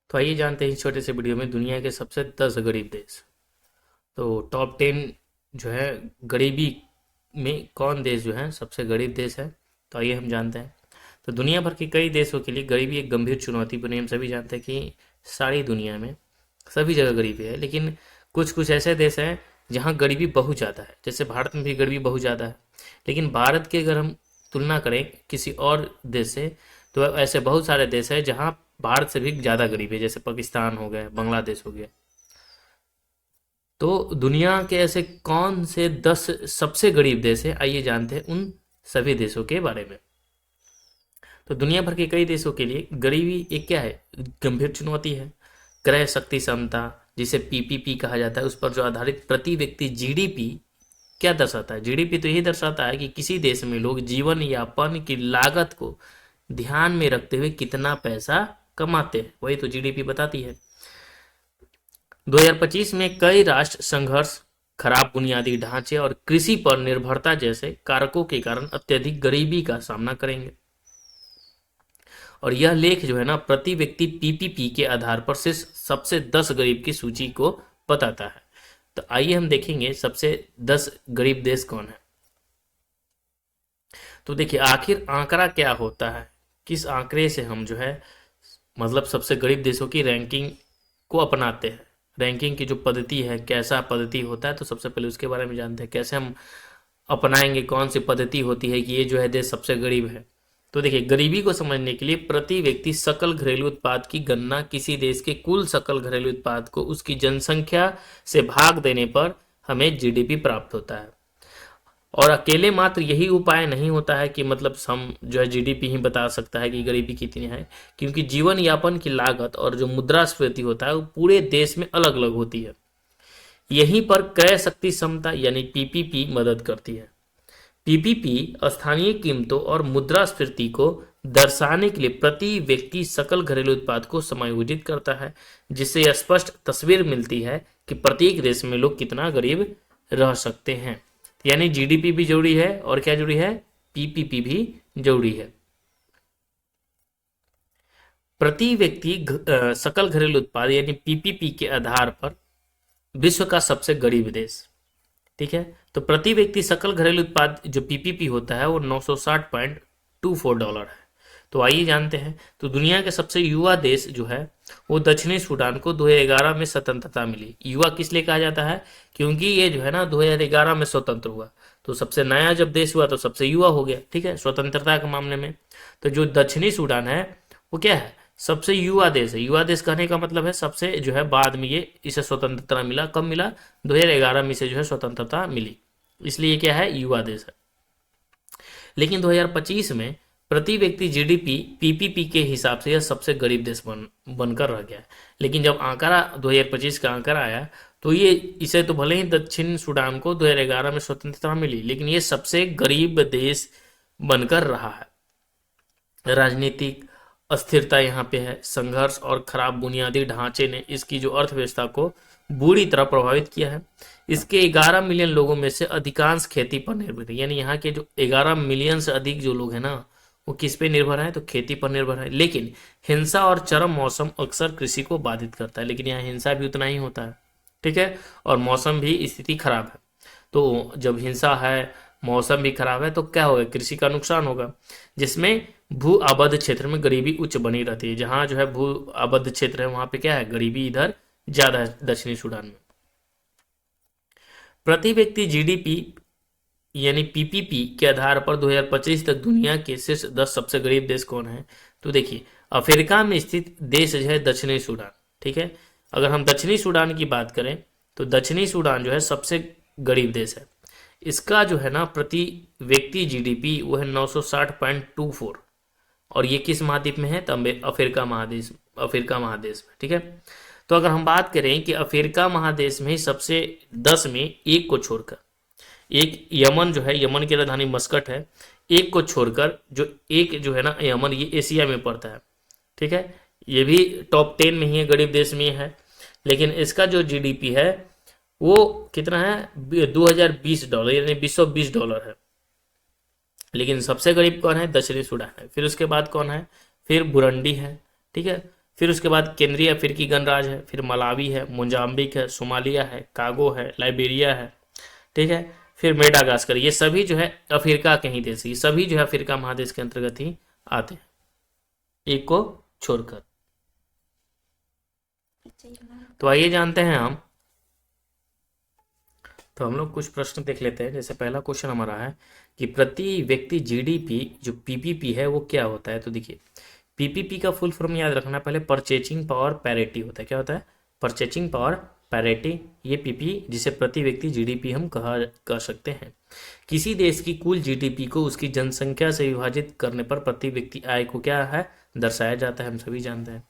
तो आइए जानते हैं इस छोटे से वीडियो में दुनिया के सबसे 10 गरीब देश। तो टॉप 10 जो है गरीबी में कौन देश जो है सबसे गरीब देश है। तो आइए हम जानते हैं। तो दुनिया भर के कई देशों के लिए गरीबी एक गंभीर चुनौती बनी। हम सभी जानते हैं कि सारी दुनिया में सभी जगह गरीबी है, लेकिन कुछ कुछ ऐसे देश हैं जहाँ गरीबी बहुत ज़्यादा है। जैसे भारत में भी गरीबी बहुत ज़्यादा है, लेकिन भारत की अगर हम तुलना करें किसी और देश से, तो ऐसे बहुत सारे देश हैं जहाँ भारत से भी ज़्यादा गरीबी है। जैसे पाकिस्तान हो गया, बांग्लादेश हो गया। तो दुनिया के ऐसे कौन से 10 सबसे गरीब देश हैं, आइए जानते हैं उन सभी देशों के बारे में। तो दुनिया भर के कई देशों के लिए गरीबी एक क्या है, गंभीर चुनौती है। क्रय शक्ति क्षमता, जिसे पीपीपी कहा जाता है, उस पर जो आधारित प्रति व्यक्ति जीडीपी क्या दर्शाता है? जीडीपी तो यही दर्शाता है कि किसी देश में लोग जीवन यापन की लागत को ध्यान में रखते हुए कितना पैसा कमाते हैं, वही तो जीडीपी बताती है। 2025 में कई राष्ट्र संघर्ष, खराब बुनियादी ढांचे और कृषि पर निर्भरता जैसे कारकों के कारण अत्यधिक गरीबी का सामना करेंगे। और यह लेख जो है ना प्रति व्यक्ति पीपीपी के आधार पर सिर्फ सबसे 10 गरीब की सूची को बताता है। तो आइए हम देखेंगे सबसे 10 गरीब देश कौन है। तो देखिए आखिर आंकड़ा क्या होता है, किस आंकड़े से हम जो है मतलब सबसे गरीब देशों की रैंकिंग को अपनाते हैं। रैंकिंग की जो पद्धति है, कैसा पद्धति होता है, तो सबसे पहले उसके बारे में जानते हैं। कैसे हम अपनाएंगे, कौन सी पद्धति होती है कि ये जो है देश सबसे गरीब है। तो देखिए गरीबी को समझने के लिए प्रति व्यक्ति सकल घरेलू उत्पाद की गणना किसी देश के कुल सकल घरेलू उत्पाद को उसकी जनसंख्या से भाग देने पर हमें जीडीपी प्राप्त होता है। और अकेले मात्र यही उपाय नहीं होता है कि मतलब हम जो है जीडीपी ही बता सकता है कि गरीबी कितनी है, क्योंकि जीवन यापन की लागत और जो मुद्रास्फीति होता है वो पूरे देश में अलग अलग होती है। यहीं पर क्रय शक्ति क्षमता यानी पीपीपी मदद करती है। पीपीपी स्थानीय कीमतों और मुद्रास्फीति को दर्शाने के लिए प्रति व्यक्ति सकल घरेलू उत्पाद को समायोजित करता है, जिससे यह स्पष्ट तस्वीर मिलती है कि प्रत्येक देश में लोग कितना गरीब रह सकते हैं। यानी जीडीपी भी जरूरी है और क्या जरूरी है, पीपीपी भी जरूरी है। प्रति व्यक्ति सकल घरेलू उत्पाद यानी पीपीपी के आधार पर विश्व का सबसे गरीब देश, ठीक है। तो प्रति व्यक्ति सकल घरेलू उत्पाद जो पीपीपी होता है वो $960.24 है। तो आइए जानते हैं। तो दुनिया के सबसे युवा देश जो है वो दक्षिणी सूडान को 2011 में स्वतंत्रता मिली। युवा किस लिए कहा जाता है, क्योंकि ये जो है ना 2011 में स्वतंत्र हुआ। तो सबसे नया जब देश हुआ तो सबसे युवा हो गया, ठीक है, स्वतंत्रता के मामले में। तो जो दक्षिणी सूडान है वो क्या है, सबसे युवा देश है। युवा देश कहने का मतलब है सबसे जो है बाद में ये इसे स्वतंत्रता मिला। कब मिला, 2011 में इसे जो है स्वतंत्रता मिली, इसलिए क्या है, युवा देश है। लेकिन 2025 में प्रति व्यक्ति जीडीपी पीपीपी के हिसाब से यह सबसे गरीब देश बनकर रह गया। लेकिन जब आंकड़ा 2025 का आंकड़ा आया तो ये इसे तो भले ही दक्षिण सूडान को 2011 में स्वतंत्रता मिली, लेकिन ये सबसे गरीब देश बनकर रहा है। राजनीतिक अस्थिरता यहाँ पे है, संघर्ष और खराब बुनियादी ढांचे ने इसकी जो अर्थव्यवस्था को बुरी तरह प्रभावित किया है। इसके 11 मिलियन लोगों में से अधिकांश खेती पर निर्भर है। यानी यहाँ के जो 11 मिलियन से अधिक जो लोग हैं ना वो किस पे निर्भर है, तो खेती पर निर्भर है। लेकिन हिंसा और चरम मौसम अक्सर कृषि को बाधित करता है, लेकिन यहाँ हिंसा भी उतना ही होता है, ठीक है, और मौसम भी स्थिति खराब है। तो जब हिंसा है, मौसम भी खराब है, तो क्या होगा, कृषि का नुकसान होगा, जिसमें भू आबद्ध क्षेत्र में गरीबी उच्च बनी रहती है। जहां जो है भू आबद्ध क्षेत्र है वहां पे क्या है, गरीबी इधर ज्यादा है दक्षिणी सूडान में। प्रति व्यक्ति जीडीपी यानी पीपीपी के आधार पर 2025 तक दुनिया के शीर्ष 10 सबसे गरीब देश कौन है। तो देखिए अफ्रीका में स्थित देश है दक्षिणी सूडान, ठीक है। अगर हम दक्षिणी सूडान की बात करें तो दक्षिणी सूडान जो है सबसे गरीब देश है। इसका जो है ना प्रति व्यक्ति जीडीपी वो है 960.24, और ये किस महाद्वीप में है, तब अफ्रीका महादेश, अफ्रीका महादेश में, ठीक है। तो अगर हम बात करें कि अफ्रीका महादेश में सबसे 10 में एक को छोड़कर, एक यमन जो है, यमन की राजधानी मस्कट है, एक को छोड़कर जो एक जो है ना यमन, ये एशिया में पड़ता है, ठीक है। ये भी टॉप 10 में ही है, गरीब देश में है। लेकिन इसका जो जीडीपी है वो कितना है, $2020 यानी $220 है। लेकिन सबसे गरीब कौन है, दक्षिणी सूडान है। फिर उसके बाद कौन है, फिर बुरुंडी है, ठीक है। फिर उसके बाद केंद्रीय अफ्रीकी गणराज्य है, फिर मलावी है, मोजाम्बिक है, सोमालिया है, कागो है, लाइबेरिया है, ठीक है, फिर मेडागास्कर। ये सभी जो है अफ्रीका के ही देश, ये सभी जो है अफ्रीका महादेश के अंतर्गत ही आते हैं, एक को छोड़कर। तो आइए जानते हैं हम, तो हम लोग कुछ प्रश्न देख लेते हैं। जैसे पहला क्वेश्चन हमारा है कि प्रति व्यक्ति जीडीपी जो पीपीपी है वो क्या होता है। तो देखिए पीपीपी का फुल फॉर्म याद रखना, पहले परचेजिंग पावर पैरिटी होता है। क्या होता है? परचेजिंग पावर पैरिटी, ये पीपी जिसे प्रति व्यक्ति जीडीपी हम कह सकते हैं। किसी देश की कुल जीडीपी को उसकी जनसंख्या से विभाजित करने पर प्रति व्यक्ति आय को क्या है दर्शाया जाता है, हम सभी जानते हैं।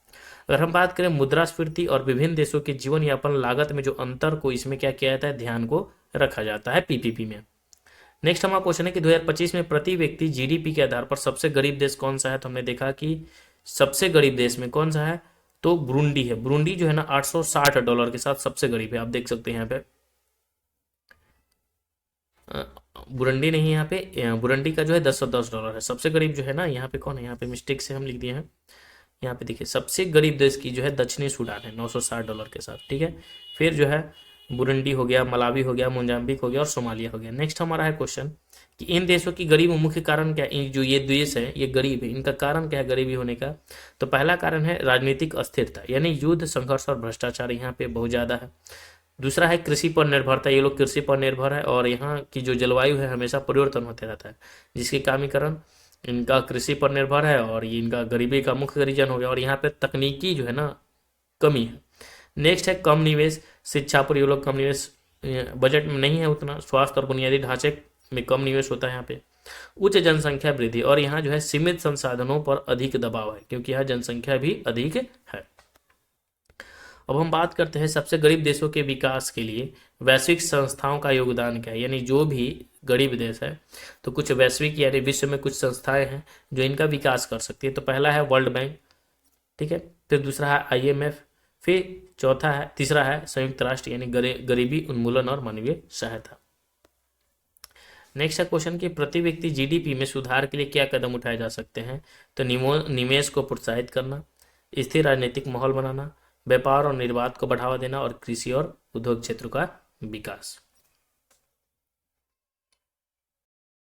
अगर हम बात करें मुद्रास्फीति और विभिन्न देशों के जीवन यापन लागत में जो अंतर को इसमें क्या किया जाता है, ध्यान को रखा जाता है पीपीपी में। नेक्स्ट हमारा क्वेश्चन है कि 2025 में प्रति व्यक्ति जीडीपी के आधार पर सबसे गरीब देश कौन सा है। तो हमने देखा कि सबसे गरीब देश में कौन सा है, तो बुरुंडी है। बुरुंडी जो है ना $860 के साथ सबसे गरीब है। आप देख सकते हैं यहाँ पे बुरुंडी नहीं, यहाँ पे बुरुंडी का जो है $1010 है। सबसे गरीब जो है ना यहाँ पे कौन है, यहाँ पे मिस्टेक से हम लिख दिए हैं। यहाँ पे देखिए सबसे गरीब देश की जो है दक्षिणी सूडान है $960 के साथ, ठीक है। फिर जो है बुरुंडी हो गया, मलावी हो गया, मोजाम्बिक हो गया और सोमालिया हो गया। नेक्स्ट हमारा है क्वेश्चन कि इन देशों की गरीब मुख्य कारण क्या है। जो ये देश है ये गरीब है, इनका कारण क्या है गरीबी होने का। तो पहला कारण है राजनीतिक अस्थिरता, यानी युद्ध, संघर्ष और भ्रष्टाचार यहाँ पे बहुत ज़्यादा है। दूसरा है कृषि पर निर्भरता, ये लोग कृषि पर निर्भर है और यहाँ की जो जलवायु है हमेशा परिवर्तन होते रहता है, जिसके कारण इनका कृषि पर निर्भर है और ये इनका गरीबी का मुख्य रीजन हो गया। और यहाँ पे तकनीकी जो है ना कमी है। नेक्स्ट है कम निवेश, शिक्षा पर ये लोग कम निवेश, बजट में नहीं है उतना। स्वास्थ्य और बुनियादी ढांचे में कम निवेश होता है यहाँ पे। उच्च जनसंख्या वृद्धि, और यहाँ जो है सीमित संसाधनों पर अधिक दबाव है क्योंकि यहाँ जनसंख्या भी अधिक है। अब हम बात करते हैं सबसे गरीब देशों के विकास के लिए वैश्विक संस्थाओं का योगदान क्या है। यानी जो भी गरीब देश है तो कुछ वैश्विक यानी विश्व में कुछ संस्थाएं हैं जो इनका विकास कर सकती है। तो पहला है वर्ल्ड बैंक, ठीक है। फिर दूसरा है आईएमएफ, फिर तीसरा है संयुक्त राष्ट्र यानी गरीबी उन्मूलन और मानवीय सहायता। नेक्स्ट है क्वेश्चन कि प्रति व्यक्ति जीडीपी में सुधार के लिए क्या कदम उठाए जा सकते हैं। तो निवेश को प्रोत्साहित करना, स्थिर राजनीतिक माहौल बनाना, व्यापार और निर्यात को बढ़ावा देना और कृषि और उद्योग क्षेत्र का विकास।